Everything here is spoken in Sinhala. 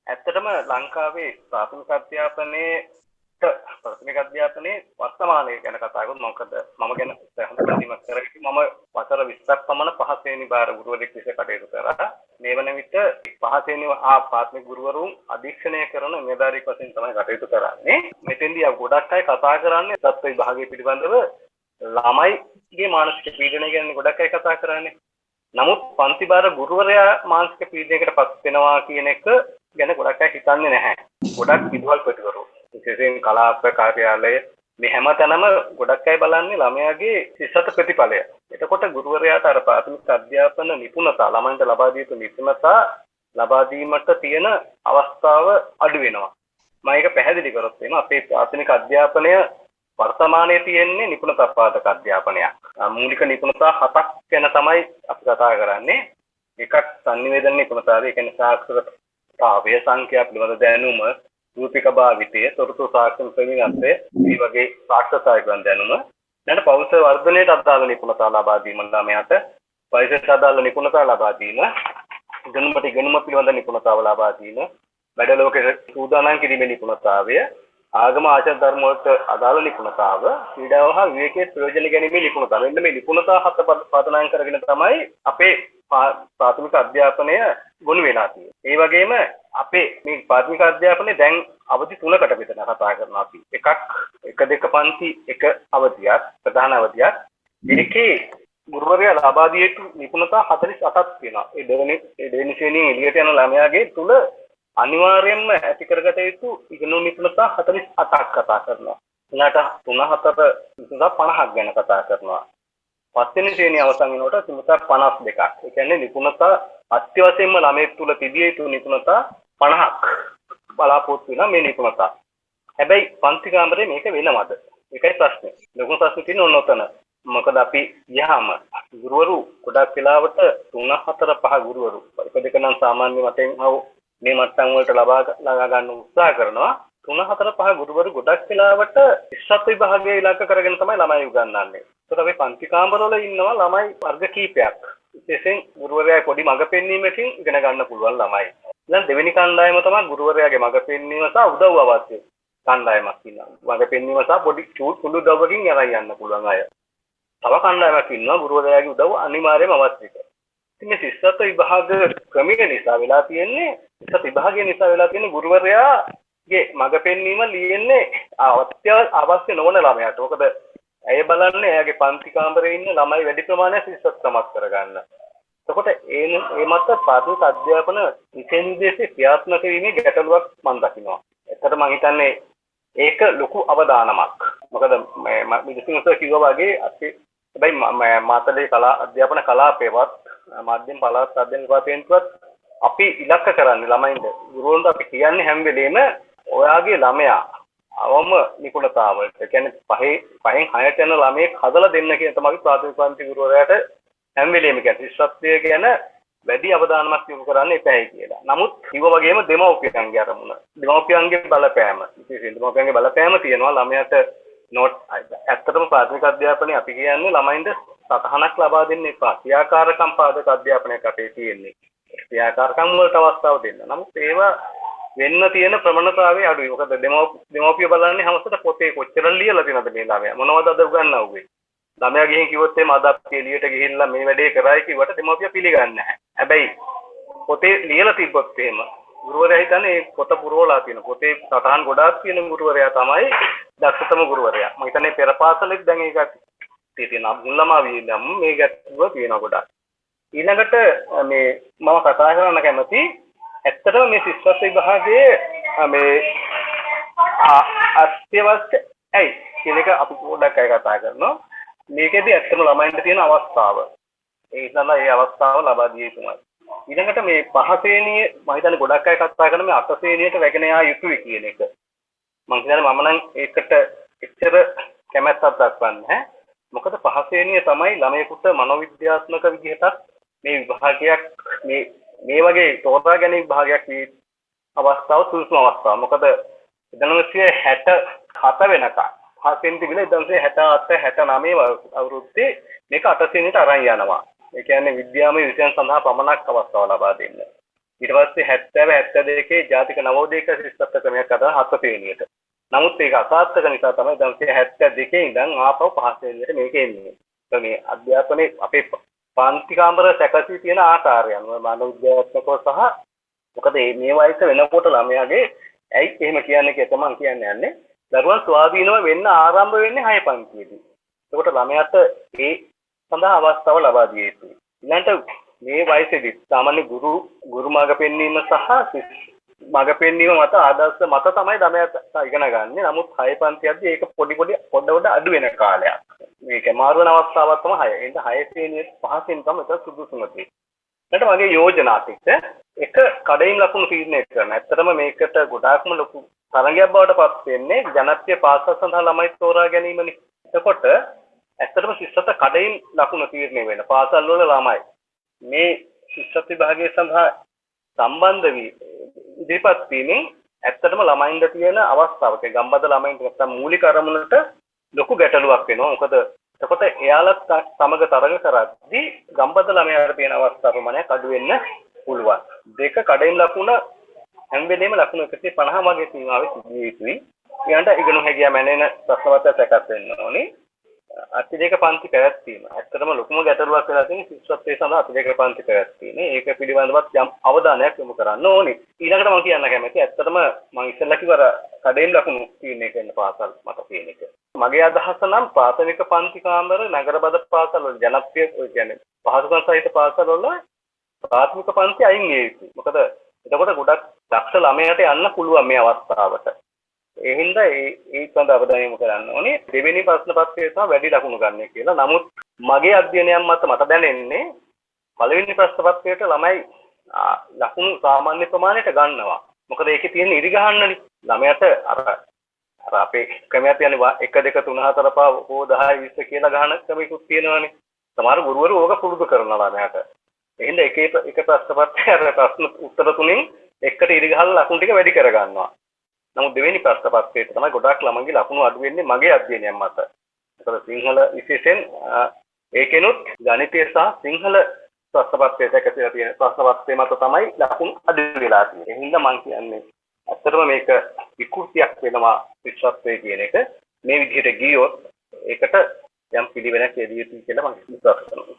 ඇත්තටම ලංකාවේ ප්‍රාථමික අධ්‍යාපනයේ වර්තමානයේ ගැන කතා කරමු. මොකද මම ගැන හොඳ බැලීමක් කරගෙන මම වසර 20ක් පමණ පහසෙනි බාර ගුරුවරයෙක් ලෙස කටයුතු කරා. මේ වන විට පහසෙනි ප්‍රාථමික ගුරුවරුන් අධීක්ෂණය කරන නිලධාරියෙක් වශයෙන් තමයි කටයුතු කරන්නේ. මෙතෙන්දී ගොඩක් අය කතා කරන්නේ තත්ත්ව විභාගය පිළිබඳව ළමයිගේ මානසික පීඩනය ගැන ගොඩක් අය කතා කරන්නේ. නමුත් පන්ති බාර ගුරුවරයා මානසික පීඩනයකට පත් වෙනවා කියන එක ගැන ගොඩක් අය හිතන්නේ නැහැ. ගොඩක් විදුහල් ප්‍රතිවරු විශේෂයෙන් කලාප කාර්යාලය මේ හැමතැනම ගොඩක් අය බලන්නේ ළමයාගේ සිසත ප්‍රතිඵලය. එතකොට ගුරුවරයාට අර ප්‍රාථමික අධ්‍යාපන නිපුණතා ළමයින්ට ලබා දිය යුතු නිපුණතා ලබා දීමට තියෙන අවස්ථාව අඩු වෙනවා. මම ඒක පැහැදිලි කරොත් එimhe අපේ ප්‍රාථමික අධ්‍යාපනය වර්තමානයේ තියෙන්නේ නිපුණතා පාදක අධ්‍යාපනයක්. මූලික නිපුණතා 7ක් ගැන තමයි අපි කතා කරන්නේ. එකක් සංනිවේදන නිපුණතාවය, ඒ කියන්නේ සාක්ෂරතාවය, සංඛ්‍යා පිළිබඳ දැනුම, රූපික භාවිතය, තොරතුරු සාක්ෂණ ප්‍රවීණත්වය, මේ වගේ සාක්ෂරතාවය පිළිබඳ දැනුම. ඊට පෞෂ වර්ධනයට අදාළ නිපුණතා ලබා දීම ළමයාට, වයසට අදාළ නිපුණතා ලබා දීම, ගණනපටි ගණන පිළිබඳ නිපුණතාව ලබා දීම, වැඩ ලෝකයේ සූදානම් කිරීමේ නිපුණතාවය, ආගම ආචාර ධර්ම වලට අදාළ නිපුණතාව, ක්‍රීඩාව හා විවේකයේ ප්‍රයෝජන ගැනීමේ නිපුණතාව. මෙන්න මේ නිපුණතා හත පදනම් කරගෙන තමයි අපේ ප්‍රාථමික අධ්‍යාපනය ගොනු වෙලා තියෙන්නේ. ඒ වගේම අපේ මේ ප්‍රාථමික අධ්‍යාපනයේ දැන් අවධි 3කට විතර කතා කරනවා අපි. එකක් 1 2 පන්ති එක අවධියක්, ප්‍රධාන අවධියක්. ඒකේ ගුරුවරයා ලබා දිය යුතු නිපුණතා 48ක් තියෙනවා. ඒ දෙවෙනි ශ්‍රේණියෙන් එළියට යන ළමයාගේ තුල අනිවාර්යයෙන්ම ඇති කරගත යුතු ඉගෙනුම් නිපුණතා 48ක් කතා කරනවා. ඊළඟට 3 4 නිපුණතා 50ක් ගැන කතා කරනවා. පස්වෙනි ශ්‍රේණිය අවසන් වෙනකොට නිපුණතා 52ක්. ඒ කියන්නේ නිපුණතා අත්‍යවශ්‍යම ළමයෙක් තුල තිබිය යුතු නිපුණතා 50ක් බලාපොරොත්තු වෙන මේ නිපුණතා. හැබැයි පන්ති කාමරේ මේක වෙනවද? ඒකයි ප්‍රශ්නේ. ලොකු ප්‍රශ්නේ තියෙන්නේ ඔන්න ඔතන. මොකද අපි ගියාම ගුරුවරු ගොඩක් වෙලාවට 3 4 5 ගුරුවරු එක දෙක නම් සාමාන්‍ය වශයෙන් මේ මට්ටම් වලට ලබා ගන්න උත්සාහ කරනවා. 3 4 5 ගුරුවරු ගොඩක් වෙලාවට ඉස්සත් විභාගයේ ඉලක්ක කරගෙන තමයි ළමයි උගන්වන්නේ. ඒකට අපි පන්ති කාමරවල ඉන්නවා ළමයි වර්ග කීපයක්. විශේෂයෙන් ගුරුවරයා පොඩි මඟ පෙන්වීමකින් ඉගෙන ගන්න පුළුවන් ළමයි. ඊළඟ දෙවෙනි කණ්ඩායම තමයි ගුරුවරයාගේ මඟ පෙන්වීම සහ උදව් අවශ්‍ය කණ්ඩායමක් ඉන්නවා. මඟ පෙන්වීම සහ පොඩි සුළු උදව්වකින් යරයි යන්න පුළුවන් අය. තව කණ්ඩායමක් ඉන්නවා ගුරුවරයාගේ උදව් අනිවාර්යයෙන්ම අවශ්‍යයි. ඉතින් මේ ශිෂ්‍යත්ව විභාග ක්‍රමයේ නිසා වෙලා තියෙන්නේ ගුරුවරයාගේ මඟ පෙන්වීම ලියන්නේ අවශ්‍ය නොවන ළමයාට. මොකද ඇය බලන්නේ එයාගේ පන්ති කාමරේ ඉන්න ළමයි වැඩි ප්‍රමාණයක් ශිෂ්‍යත්වමත් කරගන්න. එතකොට ඒ මත ප්‍රාථමික අධ්‍යාපන විශේෂ ක්‍රියාත්මක වීමේ ගැටලුවක් මම දකිනවා. ඇත්තට මම හිතන්නේ ඒක ලොකු අවදානමක්. මොකද මිනිස්සුන්ට කිව්වා වගේ අපි හැබැයි මාතලේ කලා අධ්‍යාපන කලාපේවත් මාධ්‍යම පළාත් අධ්‍යයන විභාගයෙන්වත් අපි ඉලක්ක කරන්නේ ළමයින්ට ගුරුවරුන්ට අපි කියන්නේ හැම වෙලේම ඔයාගේ ළමයා අවම නිපුණතාවලට කියන්නේ 5න් 6ට යන ළමයෙක් හදලා දෙන්න කියන තමයි ප්‍රාථමික පන්ති ගුරුවරයාට හැම වෙලේම කියන්නේ ශිෂ්‍යත්වය ගැන වැඩි අවධානමක් යොමු කරන්න එපායි කියලා. නමුත් ඊව වගේම දෙමව්පියන්ගේ අරමුණ, දෙමව්පියන්ගේ බලපෑම, විශේෂයෙන් දෙමව්පියන්ගේ බලපෑම තියෙනවා ළමයාට ඇත්තටම ප්‍රාථමික අධ්‍යාපනයේ අපි කියන්නේ ළමයින්ට සතහනක් ලබා දෙන්න එපා. ක්‍රියාකාරකම් පාදක අධ්‍යාපනයක් අපේ තියෙන්නේ. ක්‍රියාකාරකම් වලට අවස්ථාව දෙන්න. නමුත් ඒවා වෙන්න තියෙන ප්‍රවණතාවය අඩුයි. මොකද දෙමව්පිය බලන්නේ හැමසට පොතේ කොච්චර ලියලා තියෙනවද මේ ළමයා. මොනවද අද උගන්වන්නේ. ළමයා ගිහින් කිව්වොත් එහම අද අපි එළියට ගිහිල්ලා මේ වැඩේ කරයි කිව්වට දෙමව්පිය පිළිගන්නේ නැහැ. හැබැයි පොතේ ලියලා තිබ්බොත් එහෙම ගුරුවරයා හිතන්නේ පොත පුරවලා තියෙන පොතේ සටහන් ගොඩාක් තියෙන ගුරුවරයා තමයි දක්ෂතම ගුරුවරයා. මම හිතන්නේ පෙර පාසලෙත් දැන් ඒක තියෙනවා. මුල්ලමාවියේ නම් මේ ගැටලුව තියෙනවා ගොඩාක්. ඊළඟට මේ මම කතා කරන්න කැමති ඇත්තටම මේ ශිෂ්‍යත්ව විභාගයේ මේ අත්‍යවශ්‍ය ඇයි කියන එක අපි පොඩ්ඩක් අය කතා කරනවා. මේකෙදි ඇත්තම ළමයින්ට තියෙන අවස්ථාව. ඒ නිසා ඒ අවස්ථාව ලබා දිය යුතුමයි. ඊළඟට මේ 5 ශ්‍රේණියේ මම හිතන්නේ ගොඩක් අය කතා කරන මේ 8 ශ්‍රේණියට වැගෙන යා යුතුයි කියන එක. මම හිතන්නේ මම නම් ඒකට එච්චර කැමැත්තක් දක්වන්නේ නැහැ. මොකද 5 ශ්‍රේණිය තමයි ළමයෙකුට මනෝවිද්‍යාත්මක විදිහට මේ විභාගයක් මේ වගේ තෝරා ගැනීම විභාගයක් මේ අවස්ථාව සුදුසුම අවස්ථාව. මොකද 1967 වෙනකම් 5 ශ්‍රේණිය තිබිලා 1968 69 අවුරුද්දේ මේක 8 ශ්‍රේණියට අරන් යනවා. ඒ කියන්නේ විද්‍යාමය විෂයන් සඳහා පමණක් අවස්ථාව ලබා දෙන්න. ඊට පස්සේ 70 72 ජාතික නවෝදයක ශිෂ්‍යත්ව ක්‍රමයක් අදා 7 ශ්‍රේණියට. නමුත් ඒක අසාර්ථක නිසා තමයි දැන් 72 ඉඳන් ආපහු 5 ශ්‍රේණියට මේක එන්නේ. මේ අධ්‍යාපනයේ අපේ පාන්ති කාමර සැකසී තියෙන ආකාරය අනුව මානව විද්‍යාත්මකව සහ මොකද මේ වයස වෙනකොට ළමයාගේ ඇයි එහෙම කියන්නේ කියලා මම කියන්නේ යන්නේ. දරුවන් ස්වාධීනව වෙන්න ආරම්භ වෙන්නේ 6 පන්තියේදී. ඒකට ළමයාට ඒ සඳහා අවස්ථාව ලබා දිය යුතුයි. ඊළඟට මේ වයසේදී සාමාන්‍ය ගුරු මඟ පෙන්වීම සහ මඟ පෙන්වීම මත ආදර්ශ මත තමයි ළමයා ඉගෙන ගන්න. නමුත් 6 පන්තියේදී ඒක පොඩ අඩු වෙන කාලයක්. මේක මාරු වෙන අවස්ථාවක් තමයි 6. එහෙනම් 6 ශ්‍රේණියේ 5 ශ්‍රේණිය තමයි ඒක සුදුසුම තියෙන්නේ. ඊට මගේ යෝජනාත් එක කඩයින් ලකුණු තීරණය කරන. ඇත්තටම මේකට ගොඩාක්ම ලොකු තරගයක් බවට පත් වෙන්නේ ජනප්‍රිය පාසල් සඳහා ළමයි තෝරා ගැනීමනේ. එතකොට ඇත්තටම ශිෂ්‍යත්ව කඩයින් ලකුණු තීරණය වෙන පාසල් වල ළමයි මේ ශිෂ්‍යත්ව විභාගය සඳහා සම්බන්ධ වී ඉදිරිපත් වීමෙන් ඇත්තටම ළමයින්ට තියෙන අවස්ථාවක ගම්බද ළමයින්ට නැත්තම් මූලික අරමුණට ලොකු ගැටලුවක් වෙනවා. මොකද එතකොට එයාලත් සමග තරඟ කරද්දී ගම්බද ළමයාට තියෙන අවස්ථා ප්‍රමාණයක් අඩු වෙන්න පුළුවන්. දෙක කඩයින් ලකුණ හැම වෙලේම ලකුණු 150 වගේ සීමාවෙ සිටිය යුතුයි. ඊළඟට ඉගෙනු හැකියාව මැනෙන ප්‍රශ්නපත්‍රයක් සකස් වෙන්න ඕනේ. අතිරේක පන්ති පැවැත්වීම. ඇත්තටම ලොකුම ගැටලුවක් වෙලා තියෙන ශිෂ්‍යත්වයේ සඳහා අතිරේක පන්ති පැවැත්වීම. ඒක පිළිබඳවත් යම් අවධානයක් යොමු කරන්න ඕනේ. ඊළඟට මම කියන්න කැමතියි ඇත්තටම මම ඉස්සෙල්ලා කිව්වා කඩේන් ලකුණු තීරණය කරන පාසල් මත තියෙන එක. මගේ අදහස නම් ප්‍රාථමික පන්ති කාමර නගරබද පාසල් වල ජනප්‍රිය කියන්නේ පහසුකම් සහිත පාසල් වල ප්‍රාථමික පන්ති අයින් විය යුතුයි. මොකද එතකොට ගොඩක් දක්ෂ ළමයාට යන්න පුළුවන් මේ අවස්ථාවට. ඒ හින්දා ඒ සඳහා අවධානය යොමු කරන්න ඕනේ. දෙවෙනි ප්‍රශ්න පත්‍රයේ තමයි වැඩි ලකුණු ගන්න කියලා. නමුත් මගේ අධ්‍යයනයන් මත මට දැනෙන්නේ පළවෙනි ප්‍රශ්න පත්‍රයට ළමයි ලකුණු සාමාන්‍ය ප්‍රමාණයට ගන්නවා. මොකද ඒකේ තියෙන ඉරි ගහන්නනේ. ළමයාට අර අපේ ක්‍රමයක් කියන්නේ 1 2 3 4 5 හෝ 10 20 කියලා ගහන ක්‍රමිකුත් තියෙනවානේ. සමහර ගුරුවරු ඕක පුරුදු කරනවා ළමයාට. එහෙනම් එක ප්‍රශ්න පත්‍රයේ අර ප්‍රශ්න උත්තර තුنين එකට ඉරි ගහලා ලකුණු ටික වැඩි කර ගන්නවා. නමුත් දෙවෙනි ප්‍රශ්න පත්‍රයේ තමයි ගොඩාක් ළමයින්ගේ ලකුණු අඩු වෙන්නේ මගේ අධ්‍යයනයන් මත. ඒකද සිංහල විශේෂයෙන් ඒකෙනුත් ගණිතය සහ සිංහල ප්‍රශ්න පත්‍රයේ දැකලා තියෙන ප්‍රශ්න පත්‍රයේ මත තමයි ලකුණු අඩු වෙලා තියෙන්නේ. ඒ හින්දා මම කියන්නේ ඇත්තටම මේක විකෘතියක් වෙනවා ශිෂ්‍යත්වයේ කියන එක. මේ විදිහට ගියොත් ඒකට යම් පිළිවෙලක් යෙදිය යුතුයි කියලා මම විශ්වාස කරනවා.